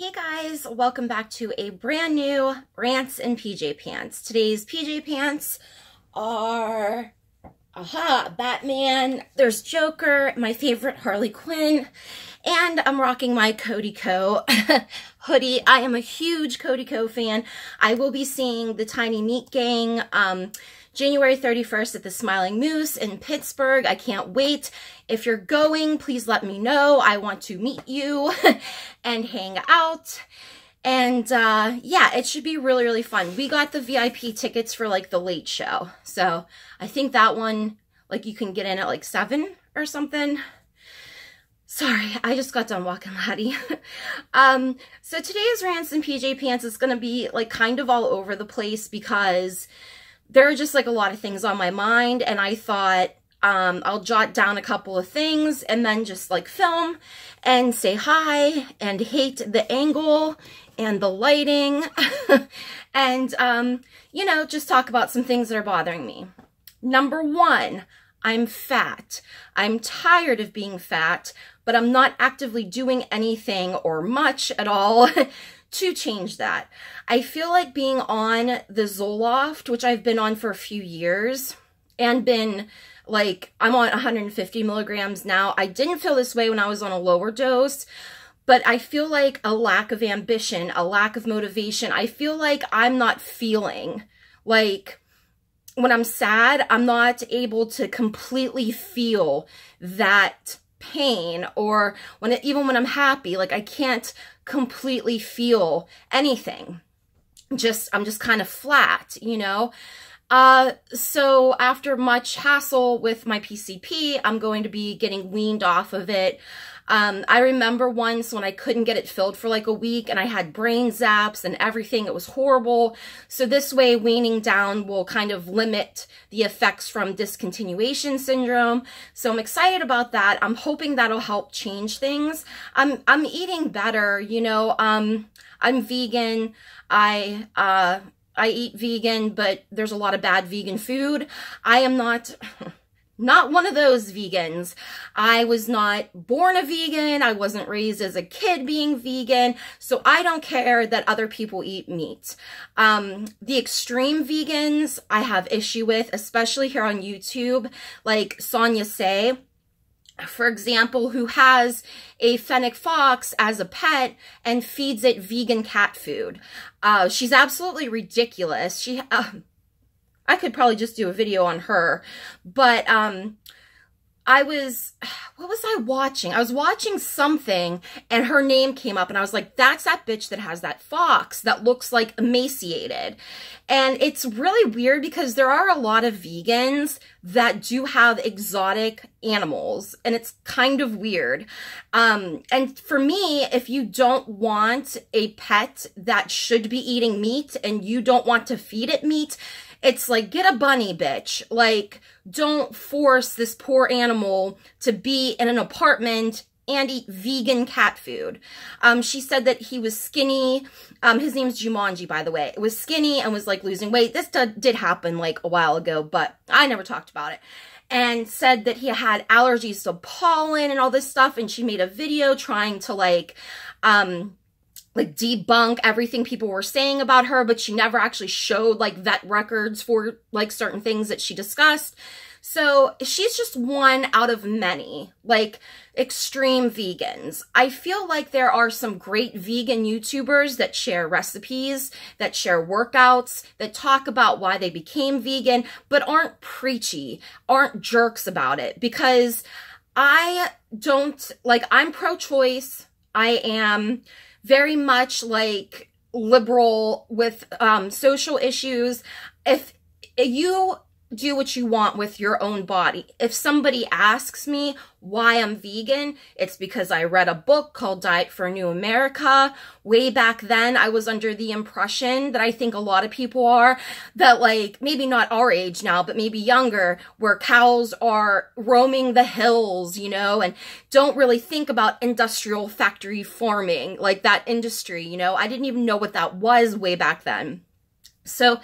Hey guys, welcome back to a brand new Rants and PJ Pants. Today's PJ Pants are, Batman, there's Joker, my favorite Harley Quinn, and I'm rocking my Cody Co hoodie. I am a huge Cody Co fan. I will be seeing the Tiny Meat Gang January 31st at the Smiling Moose in Pittsburgh. I can't wait. If you're going, please let me know. I want to meet you and hang out. And yeah, it should be really, really fun. We got the VIP tickets for like the late show. So I think that one, like you can get in at like 7 or something. Sorry, I just got done walking Laddie. So today's Rants and PJ Pants is going to be like kind of all over the place because there are just like a lot of things on my mind, and I thought I'll jot down a couple of things and then just like film and say hi and hate the angle and the lighting and you know, just talk about some things that are bothering me. Number one, I'm fat. I'm tired of being fat, but I'm not actively doing anything or much at all to change that. I feel like being on the Zoloft, which I've been on for a few years, and been like, I'm on 150 milligrams now. I didn't feel this way when I was on a lower dose, but I feel like a lack of ambition, a lack of motivation. I feel like I'm not feeling like when I'm sad, I'm not able to completely feel that pain, or even when I'm happy, like I can't completely feel anything. I'm just kind of flat, you know? So after much hassle with my PCP, I'm going to be getting weaned off of it. I remember once when I couldn't get it filled for like a week and I had brain zaps and everything. It was horrible. So this way, weaning down will kind of limit the effects from discontinuation syndrome. So I'm excited about that. I'm hoping that'll help change things. I'm eating better, you know. I'm vegan. I eat vegan, but there's a lot of bad vegan food. I am not one of those vegans. I was not born a vegan. I wasn't raised as a kid being vegan. So I don't care that other people eat meat. The extreme vegans I have issue with, especially here on YouTube, like Sonia Say, for example, who has a fennec fox as a pet and feeds it vegan cat food. She's absolutely ridiculous. I could probably just do a video on her, but what was I watching? I was watching something and her name came up and I was like, that's that bitch that has that fox that looks like emaciated. And it's really weird because there are a lot of vegans that do have exotic animals, and it's kind of weird. And for me, if you don't want a pet that should be eating meat and you don't want to feed it meat, it's like, get a bunny, bitch. Like, don't force this poor animal to be in an apartment and eat vegan cat food. She said that he was skinny. His name's Jumanji, by the way. It was skinny and was like losing weight. This did happen like a while ago, but I never talked about it. And said that he had allergies to pollen and all this stuff. And she made a video trying to like debunk everything people were saying about her, but she never actually showed like vet records for like certain things that she discussed. So she's just one out of many, like, extreme vegans. I feel like there are some great vegan YouTubers that share recipes, that share workouts, that talk about why they became vegan, but aren't preachy, aren't jerks about it. Because I don't, like, I'm pro-choice. I am very much like liberal with social issues. If you do what you want with your own body. If somebody asks me why I'm vegan, it's because I read a book called Diet for a New America. Way back then, I was under the impression that I think a lot of people are, that like, maybe not our age now, but maybe younger, where cows are roaming the hills, you know, and don't really think about industrial factory farming, like that industry, you know. I didn't even know what that was way back then. So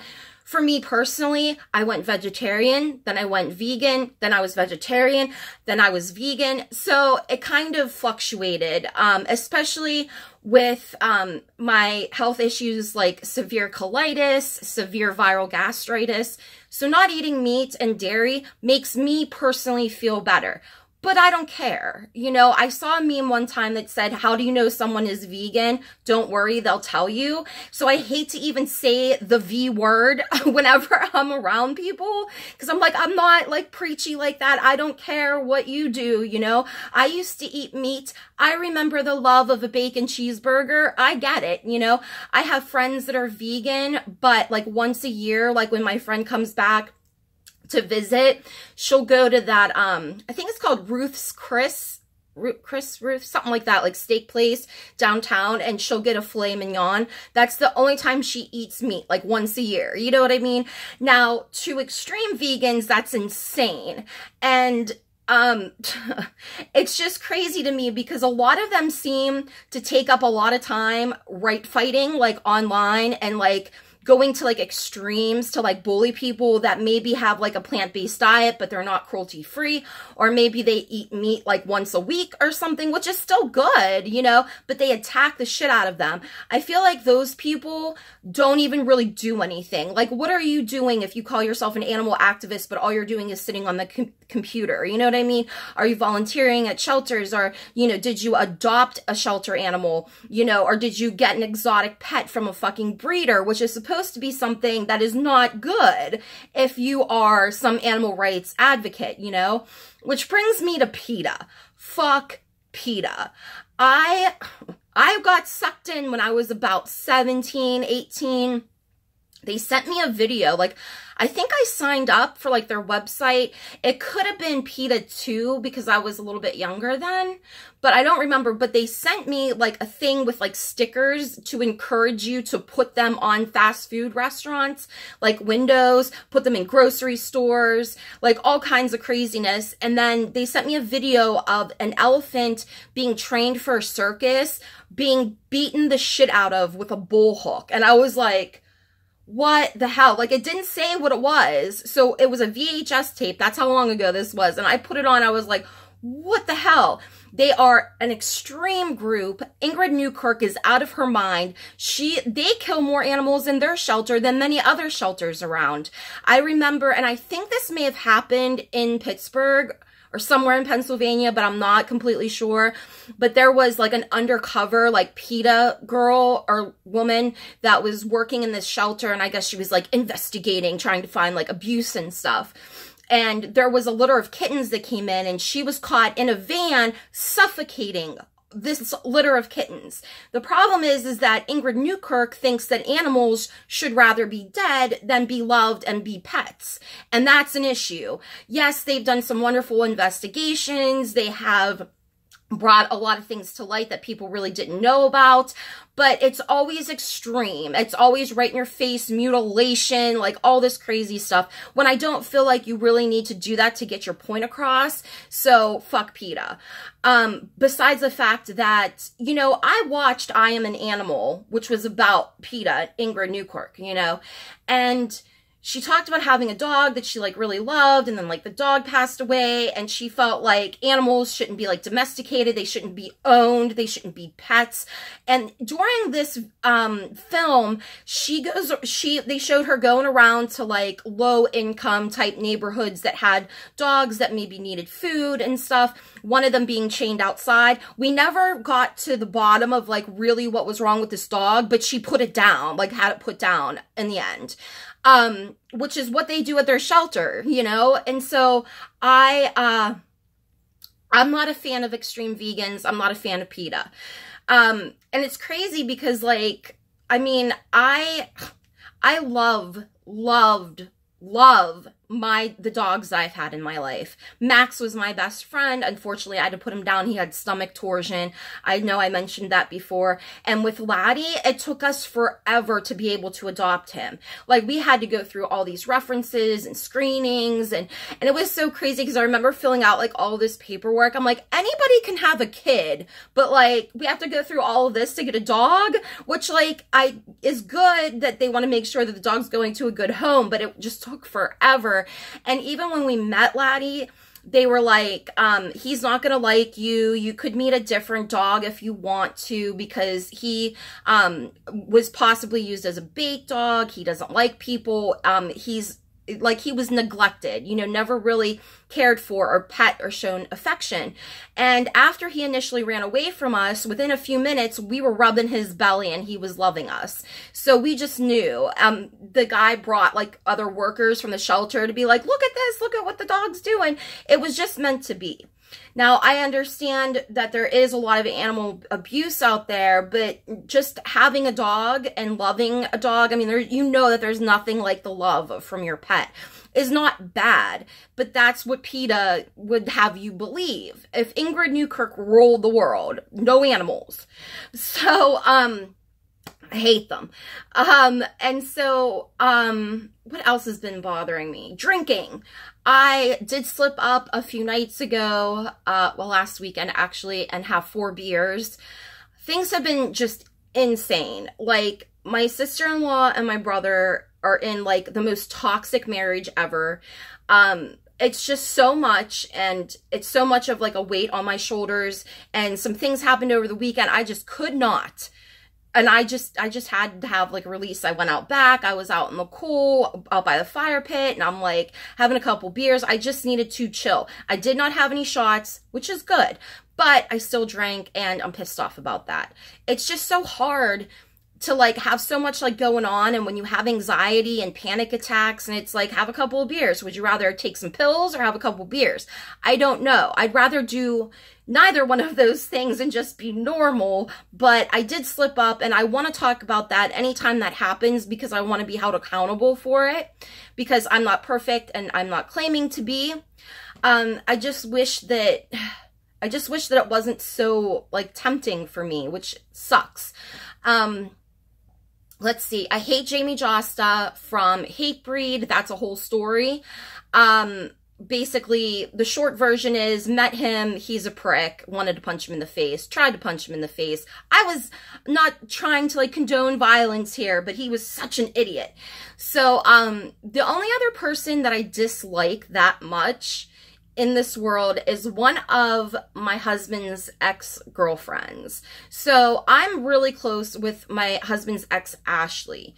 for me personally, I went vegetarian, then I went vegan, then I was vegetarian, then I was vegan. So it kind of fluctuated, especially with my health issues like severe colitis, severe viral gastritis. So not eating meat and dairy makes me personally feel better. But I don't care. You know, I saw a meme one time that said, how do you know someone is vegan? Don't worry, they'll tell you. So I hate to even say the V word whenever I'm around people, because I'm like, I'm not like preachy like that. I don't care what you do, you know. I used to eat meat. I remember the love of a bacon cheeseburger. I get it, you know. I have friends that are vegan, but like once a year, like when my friend comes back to visit, she'll go to that, I think it's called Ruth's Chris, something like that, like steak place downtown, and she'll get a filet mignon. That's the only time she eats meat, like once a year. You know what I mean? Now, to extreme vegans, that's insane. And it's just crazy to me because a lot of them seem to take up a lot of time right fighting, like online, and like going to like extremes to like bully people that maybe have like a plant-based diet, but they're not cruelty-free, or maybe they eat meat like once a week or something, which is still good, you know, but they attack the shit out of them. I feel like those people don't even really do anything. Like, what are you doing if you call yourself an animal activist, but all you're doing is sitting on the computer? You know what I mean? Are you volunteering at shelters? Or, you know, did you adopt a shelter animal, you know, or did you get an exotic pet from a fucking breeder, which is supposed to be something that is not good if you are some animal rights advocate, you know? Which brings me to PETA. Fuck PETA. I got sucked in when I was about 17, 18. They sent me a video, like, I think I signed up for like their website. It could have been PETA 2 because I was a little bit younger then, but I don't remember. But they sent me like a thing with like stickers to encourage you to put them on fast food restaurants, like windows, put them in grocery stores, like all kinds of craziness. And then they sent me a video of an elephant being trained for a circus, being beaten the shit out of with a bull hook. And I was like, what the hell? Like, it didn't say what it was. So it was a VHS tape. That's how long ago this was. And I put it on. I was like, what the hell? They are an extreme group. Ingrid Newkirk is out of her mind. They kill more animals in their shelter than many other shelters around. I remember, and I think this may have happened in Pittsburgh or somewhere in Pennsylvania, but I'm not completely sure. But there was like an undercover, like PETA girl or woman that was working in this shelter. And I guess she was like investigating, trying to find like abuse and stuff. And there was a litter of kittens that came in, and she was caught in a van suffocating this litter of kittens. The problem is that Ingrid Newkirk thinks that animals should rather be dead than be loved and be pets. And that's an issue. Yes, they've done some wonderful investigations. They have brought a lot of things to light that people really didn't know about, but it's always extreme. It's always right in your face, mutilation, like all this crazy stuff, when I don't feel like you really need to do that to get your point across. So fuck PETA. Besides the fact that, you know, I watched I Am an Animal, which was about PETA, Ingrid Newkirk, you know, and she talked about having a dog that she like really loved, and then like the dog passed away, and she felt like animals shouldn't be like domesticated, they shouldn't be owned, they shouldn't be pets. And during this film, they showed her going around to like low income type neighborhoods that had dogs that maybe needed food and stuff, one of them being chained outside. We never got to the bottom of like really what was wrong with this dog, but she put it down, like had it put down in the end. Which is what they do at their shelter, you know? And so I'm not a fan of extreme vegans. I'm not a fan of PETA. And it's crazy because like, I mean, I loved the dogs I've had in my life. Max was my best friend. Unfortunately, I had to put him down. He had stomach torsion. I know I mentioned that before. And with Laddie, it took us forever to be able to adopt him. Like, we had to go through all these references and screenings, and it was so crazy because I remember filling out like all this paperwork. I'm like, anybody can have a kid, but like, we have to go through all of this to get a dog, which like, is good that they want to make sure that the dog's going to a good home, but it just took forever. And even when we met Laddie, they were like, he's not gonna like you. You could meet a different dog if you want to, because he was possibly used as a bait dog. He doesn't like people. He's like, he was neglected, you know, never really cared for or pet or shown affection. And after he initially ran away from us, within a few minutes, we were rubbing his belly and he was loving us. So we just knew. The guy brought like other workers from the shelter to be like, look at this, look at what the dog's doing. It was just meant to be. Now, I understand that there is a lot of animal abuse out there, but just having a dog and loving a dog, I mean, you know that there's nothing like the love from your pet, is not bad, but that's what PETA would have you believe. If Ingrid Newkirk ruled the world, no animals. So, I hate them. And so, what else has been bothering me? Drinking. I did slip up a few nights ago, well, last weekend actually, and have 4 beers. Things have been just insane. Like, my sister-in-law and my brother are in like the most toxic marriage ever. It's just so much, and it's so much of like a weight on my shoulders, and some things happened over the weekend. I just could not. And I just had to have like a release. I went out back. I was out in the cool, out by the fire pit, and I'm like having a couple beers. I just needed to chill. I did not have any shots, which is good, but I still drank, and I'm pissed off about that. It's just so hard to like have so much like going on, and when you have anxiety and panic attacks, and it's like, have a couple of beers. Would you rather take some pills or have a couple of beers? I don't know. I'd rather do neither one of those things and just be normal, but I did slip up, and I want to talk about that anytime that happens, because I want to be held accountable for it, because I'm not perfect and I'm not claiming to be. I just wish that it wasn't so like tempting for me, which sucks. Let's see. I hate Jamie Josta from Hatebreed. That's a whole story. Basically, the short version is, met him, he's a prick, wanted to punch him in the face, tried to punch him in the face. I was not trying to like condone violence here, but he was such an idiot. So, the only other person that I dislike that much in this world is one of my husband's ex-girlfriends. So I'm really close with my husband's ex, Ashley.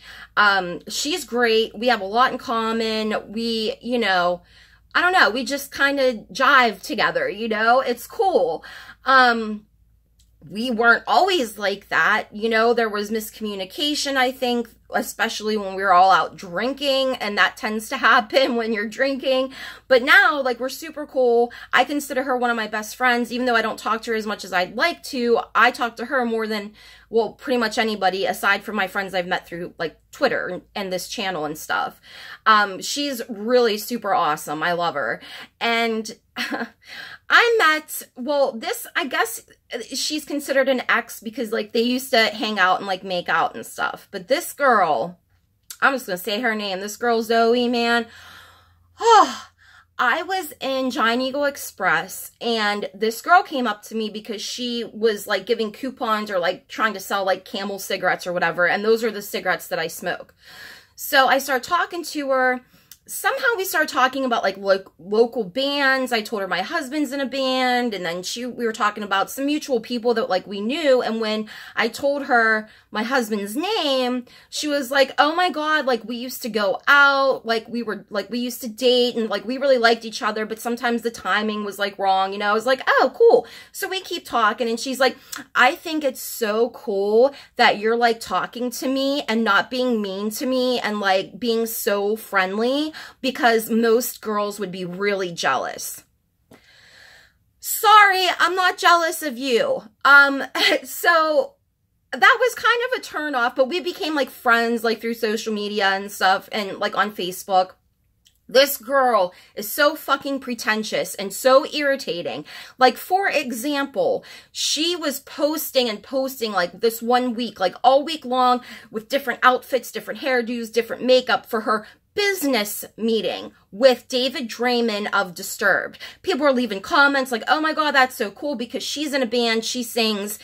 She's great. We have a lot in common. We, you know, I don't know, we just kind of jive together, you know, it's cool. We weren't always like that, you know, there was miscommunication, I think, especially when we were all out drinking, and that tends to happen when you're drinking. But now, like, we're super cool. I consider her one of my best friends, even though I don't talk to her as much as I'd like to. I talk to her more than, well, pretty much anybody, aside from my friends I've met through, like, Twitter and this channel and stuff. She's really super awesome. I love her. And I met, well, this, I guess she's considered an ex because, like, they used to hang out and, like, make out and stuff. But this girl, I'm just going to say her name. This girl, Zoe, man. Oh, I was in Giant Eagle Express, and this girl came up to me because she was, like, giving coupons or, like, trying to sell, like, Camel cigarettes or whatever. And those are the cigarettes that I smoke. So I started talking to her. Somehow we started talking about like local bands. I told her my husband's in a band, and then we were talking about some mutual people that like we knew. And when I told her my husband's name, she was like, oh my God, like we used to go out, like we used to date, and like we really liked each other, but sometimes the timing was like wrong, you know. I was like, oh, cool. So we keep talking, and she's like, I think it's so cool that you're like talking to me and not being mean to me and like being so friendly, because most girls would be really jealous. Sorry, I'm not jealous of you. So that was kind of a turn off, but we became like friends like through social media and stuff, and like on Facebook. This girl is so fucking pretentious and so irritating. Like, for example, she was posting like this one week, like all week long, with different outfits, different hairdos, different makeup for her business meeting with David Draymond of Disturbed. People were leaving comments like, oh my God, that's so cool, because she's in a band, she sings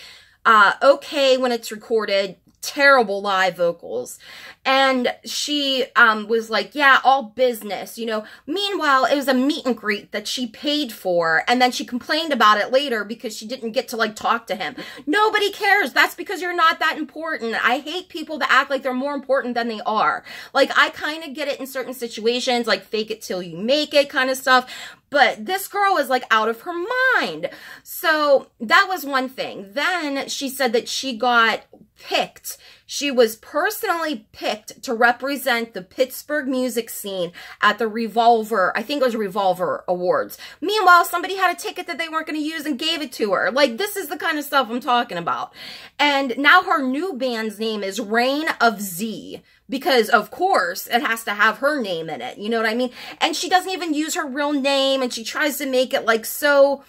okay when it's recorded, terrible live vocals. And she was like, yeah, all business, you know. Meanwhile, it was a meet and greet that she paid for, and then she complained about it later because she didn't get to, like, talk to him. Nobody cares. That's because you're not that important. I hate people that act like they're more important than they are. Like, I kind of get it in certain situations, like fake it till you make it kind of stuff. But this girl is, like, out of her mind. So that was one thing. Then she said that she got picked. She was personally picked to represent the Pittsburgh music scene at the Revolver, I think it was Revolver Awards. Meanwhile, somebody had a ticket that they weren't going to use and gave it to her. Like, this is the kind of stuff I'm talking about. And now her new band's name is Reign of Z. Because, of course, it has to have her name in it. You know what I mean? And she doesn't even use her real name. And she tries to make it, like, so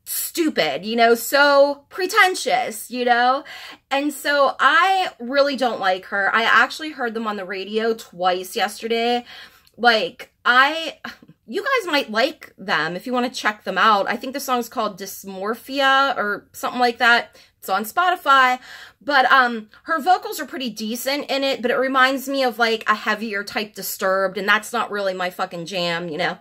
stupid, you know, so pretentious, you know? And so I really don't like her. I actually heard them on the radio twice yesterday. Like, you guys might like them if you want to check them out. I think the song's called Dysmorphia or something like that. It's on Spotify, but her vocals are pretty decent in it, but it reminds me of, like, a heavier type Disturbed, and that's not really my fucking jam, you know,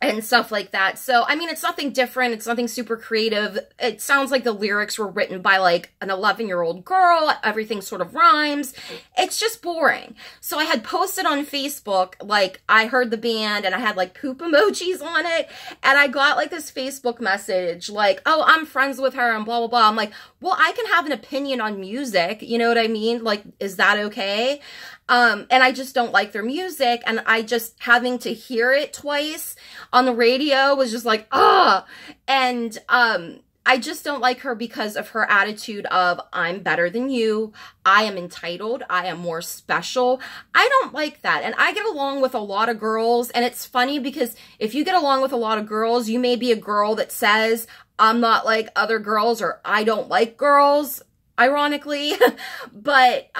and stuff like that. So, I mean, it's nothing different. It's nothing super creative. It sounds like the lyrics were written by, like, an 11-year-old girl. Everything sort of rhymes. It's just boring. So I had posted on Facebook, like, I heard the band and I had, like, poop emojis on it. And I got, like, this Facebook message, like, oh, I'm friends with her and blah, blah, blah. I'm like, well, I can have an opinion on music. You know what I mean? Like, is that okay? And I just don't like their music, and I just, having to hear it twice on the radio was just like, ugh. And, I just don't like her because of her attitude of, I'm better than you, I am entitled, I am more special. I don't like that, and I get along with a lot of girls, and it's funny because if you get along with a lot of girls, you may be a girl that says, I'm not like other girls, or I don't like girls, ironically, but,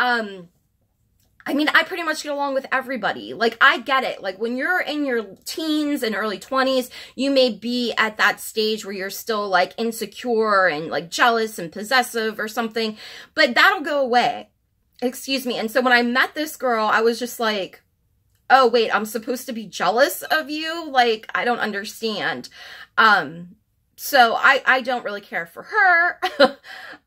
I mean, I pretty much get along with everybody. Like, I get it. Like, when you're in your teens and early 20s, you may be at that stage where you're still, like, insecure and, like, jealous and possessive or something. But that'll go away. Excuse me. And so when I met this girl, I was just like, oh, wait, I'm supposed to be jealous of you? Like, I don't understand. So I don't really care for her,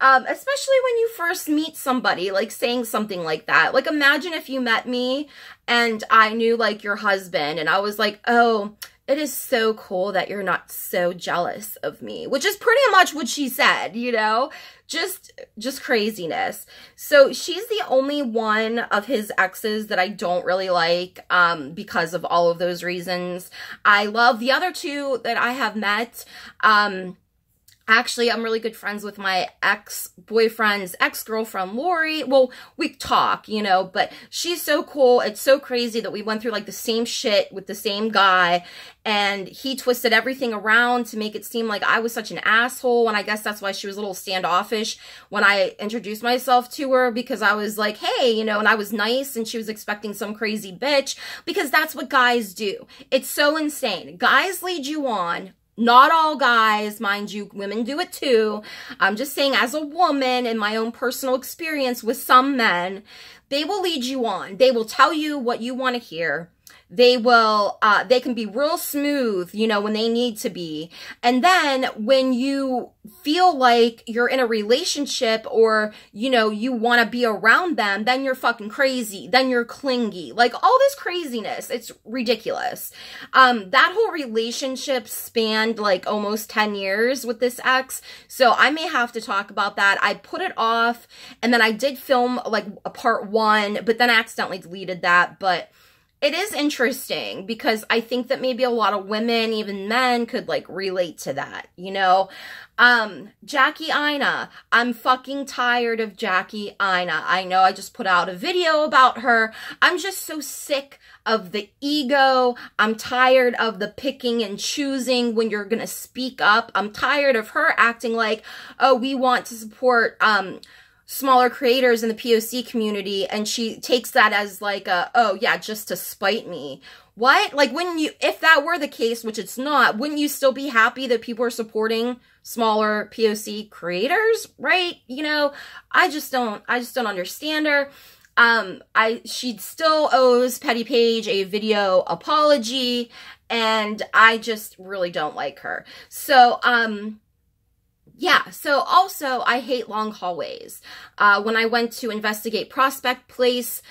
especially when you first meet somebody, like, saying something like that. Like, imagine if you met me and I knew, like, your husband, and I was like, oh, it is so cool that you're not so jealous of me, which is pretty much what she said, you know, just craziness. So she's the only one of his exes that I don't really like, because of all of those reasons. I love the other two that I have met. Actually, I'm really good friends with my ex-boyfriend's ex-girlfriend, Lori. Well, we talk, you know, but she's so cool. It's so crazy that we went through, like, the same shit with the same guy, and he twisted everything around to make it seem like I was such an asshole, and I guess that's why she was a little standoffish when I introduced myself to her, because I was like, hey, you know, and I was nice, and she was expecting some crazy bitch, because that's what guys do. It's so insane. Guys lead you on. Not all guys, mind you, women do it too. I'm just saying, as a woman, in my own personal experience with some men, they will lead you on. They will tell you what you want to hear. They will, they can be real smooth, you know, when they need to be. And then when you feel like you're in a relationship or, you know, you want to be around them, then you're fucking crazy. Then you're clingy. Like, all this craziness. It's ridiculous. That whole relationship spanned, like, almost 10 years with this ex. So I may have to talk about that. I put it off, and then I did film, like, a part 1, but then I accidentally deleted that. But it is interesting because I think that maybe a lot of women, even men, could, like, relate to that, you know? Jackie Ina. I'm fucking tired of Jackie Ina. I know I just put out a video about her. I'm just so sick of the ego. I'm tired of the picking and choosing when you're gonna speak up. I'm tired of her acting like, oh, we want to support, smaller creators in the POC community, and she takes that as like a, oh yeah, just to spite me. what? Like, wouldn't you, if that were the case, which it's not, wouldn't you still be happy that people are supporting smaller POC creators, right? You know, I just don't understand her. She still owes Petty Page a video apology, and I just really don't like her. So, yeah, so also I hate long hallways. When I went to investigate Prospect Place,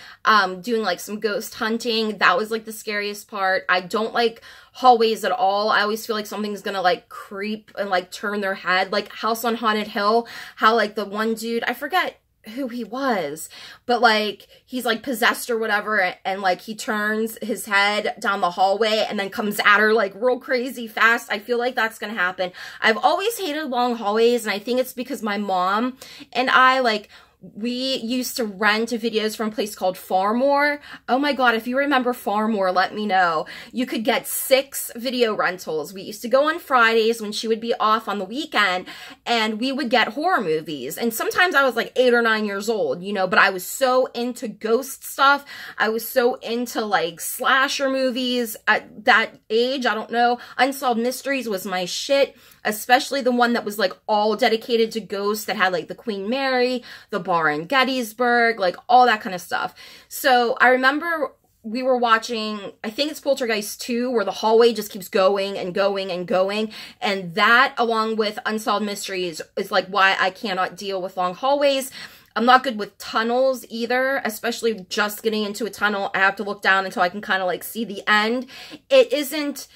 doing like some ghost hunting, that was like the scariest part. I don't like hallways at all. I always feel like something's gonna like creep and like turn their head. Like House on Haunted Hill, how like the one dude, I forget who he was, but like he's like possessed or whatever, and like he turns his head down the hallway and then comes at her like real crazy fast. I feel like that's gonna happen. I've always hated long hallways, and I think it's because my mom and I, like, we used to rent videos from a place called Farmore. Oh my god, if you remember Farmore, let me know. You could get 6 video rentals. We used to go on Fridays when she would be off on the weekend, and we would get horror movies. And sometimes I was like 8 or 9 years old, you know, but I was so into ghost stuff. I was so into like slasher movies at that age. I don't know. Unsolved Mysteries was my shit, especially the one that was like all dedicated to ghosts, that had like the Queen Mary, the bar in Gettysburg, like all that kind of stuff. So I remember we were watching, I think it's Poltergeist 2, where the hallway just keeps going and going and going. And that, along with Unsolved Mysteries, is like why I cannot deal with long hallways. I'm not good with tunnels either, especially just getting into a tunnel. I have to look down until I can kind of like see the end. It isn't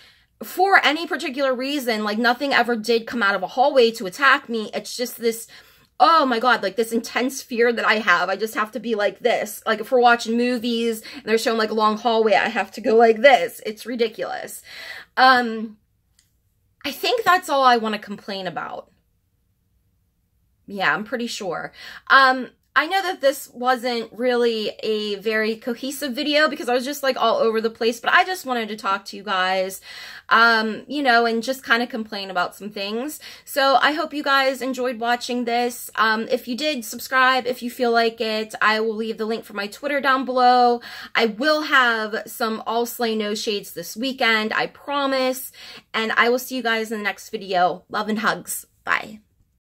for any particular reason. Like, nothing ever did come out of a hallway to attack me. It's just this, oh my god, like this intense fear that I have. I just have to be like this. Like if we're watching movies and they're showing like a long hallway, I have to go like this. It's ridiculous. I think that's all I want to complain about. Yeah, I'm pretty sure. I know that this wasn't really a very cohesive video because I was just like all over the place, but I just wanted to talk to you guys, you know, and just kind of complain about some things. So I hope you guys enjoyed watching this. If you did, subscribe if you feel like it. I will leave the link for my Twitter down below. I will have some All Slay No Shades this weekend, I promise. And I will see you guys in the next video. Love and hugs. Bye.